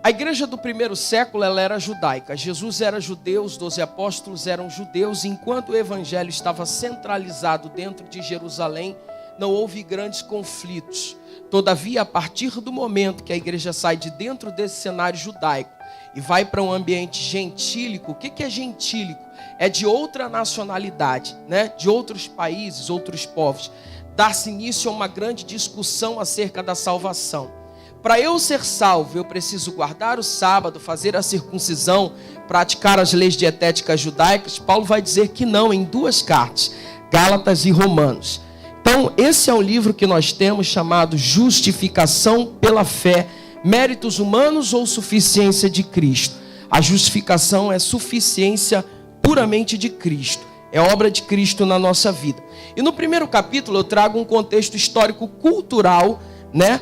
A igreja do primeiro século ela era judaica. Jesus era judeu, os 12 apóstolos eram judeus. Enquanto o evangelho estava centralizado dentro de Jerusalém, não houve grandes conflitos. Todavia, a partir do momento que a igreja sai de dentro desse cenário judaico e vai para um ambiente gentílico, o que é gentílico? É de outra nacionalidade, né? De outros países, outros povos. Dá-se início a uma grande discussão acerca da salvação. Para eu ser salvo, eu preciso guardar o sábado, fazer a circuncisão, praticar as leis dietéticas judaicas. Paulo vai dizer que não em duas cartas, Gálatas e Romanos. Então, esse é um livro que nós temos chamado Justificação pela Fé, Méritos Humanos ou Suficiência de Cristo. A justificação é suficiência puramente de Cristo. É obra de Cristo na nossa vida. E no primeiro capítulo eu trago um contexto histórico-cultural, né?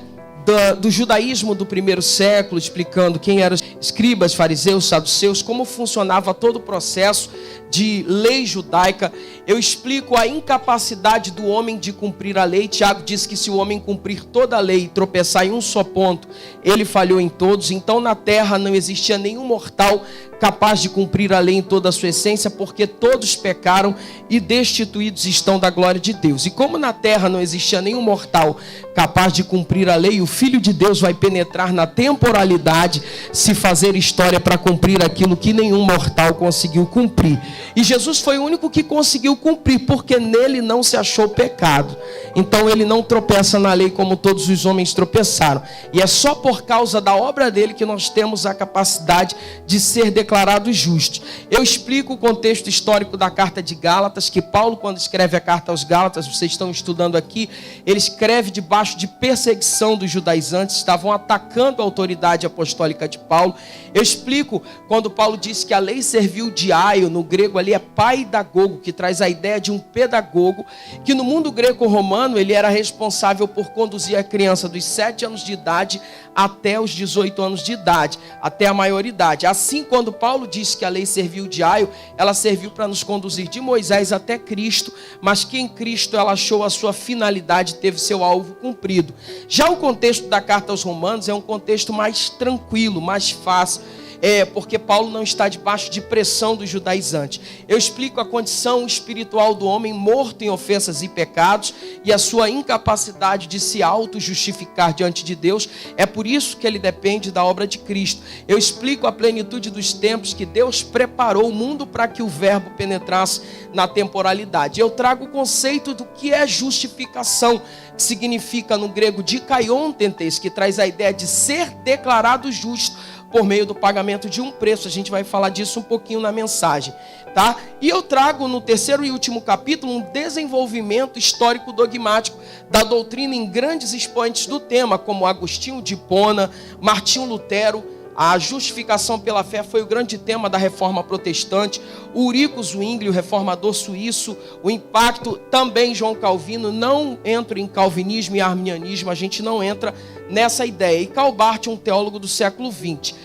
Do judaísmo do primeiro século, explicando quem eram os escribas, fariseus, saduceus, como funcionava todo o processo de lei judaica. Eu explico a incapacidade do homem de cumprir a lei. Tiago diz que se o homem cumprir toda a lei e tropeçar em um só ponto, ele falhou em todos. Então na terra não existia nenhum mortal capaz de cumprir a lei em toda a sua essência, porque todos pecaram e destituídos estão da glória de Deus. E como na terra não existia nenhum mortal capaz de cumprir a lei, o Filho de Deus vai penetrar na temporalidade, se fazer história para cumprir aquilo que nenhum mortal conseguiu cumprir. E Jesus foi o único que conseguiu cumprir, porque nele não se achou pecado. Então ele não tropeça na lei como todos os homens tropeçaram. E é só por causa da obra dele que nós temos a capacidade de ser declarados justos. Eu explico o contexto histórico da carta de Gálatas, que Paulo, quando escreve a carta aos Gálatas, vocês estão estudando aqui, ele escreve debaixo de perseguição dos judaizantes, estavam atacando a autoridade apostólica de Paulo. Eu explico quando Paulo disse que a lei serviu de aio, no grego ali é paidagogo, que traz a ideia de um pedagogo, que no mundo greco-romano ele era responsável por conduzir a criança dos 7 anos de idade até os 18 anos de idade, até a maioridade. Assim, quando Paulo disse que a lei serviu de aio, ela serviu para nos conduzir de Moisés até Cristo, mas que em Cristo ela achou a sua finalidade, teve seu alvo cumprido. Já o contexto da carta aos Romanos é um contexto mais tranquilo, mais fácil. Porque Paulo não está debaixo de pressão dos judaizantes. Eu explico a condição espiritual do homem morto em ofensas e pecados e a sua incapacidade de se auto-justificar diante de Deus. É por isso que ele depende da obra de Cristo. Eu explico a plenitude dos tempos, que Deus preparou o mundo para que o verbo penetrasse na temporalidade. Eu trago o conceito do que é justificação, que significa no grego dikaiontentes, que traz a ideia de ser declarado justo por meio do pagamento de um preço. A gente vai falar disso um pouquinho na mensagem, tá? E eu trago no terceiro e último capítulo um desenvolvimento histórico dogmático da doutrina em grandes expoentes do tema, como Agostinho de Hipona, Martinho Lutero. A justificação pela fé foi o grande tema da reforma protestante. Ulrico Zwingli, o reformador suíço, o impacto também João Calvino. Não entro em calvinismo e arminianismo, a gente não entra nessa ideia. E Karl Barth, um teólogo do século XX.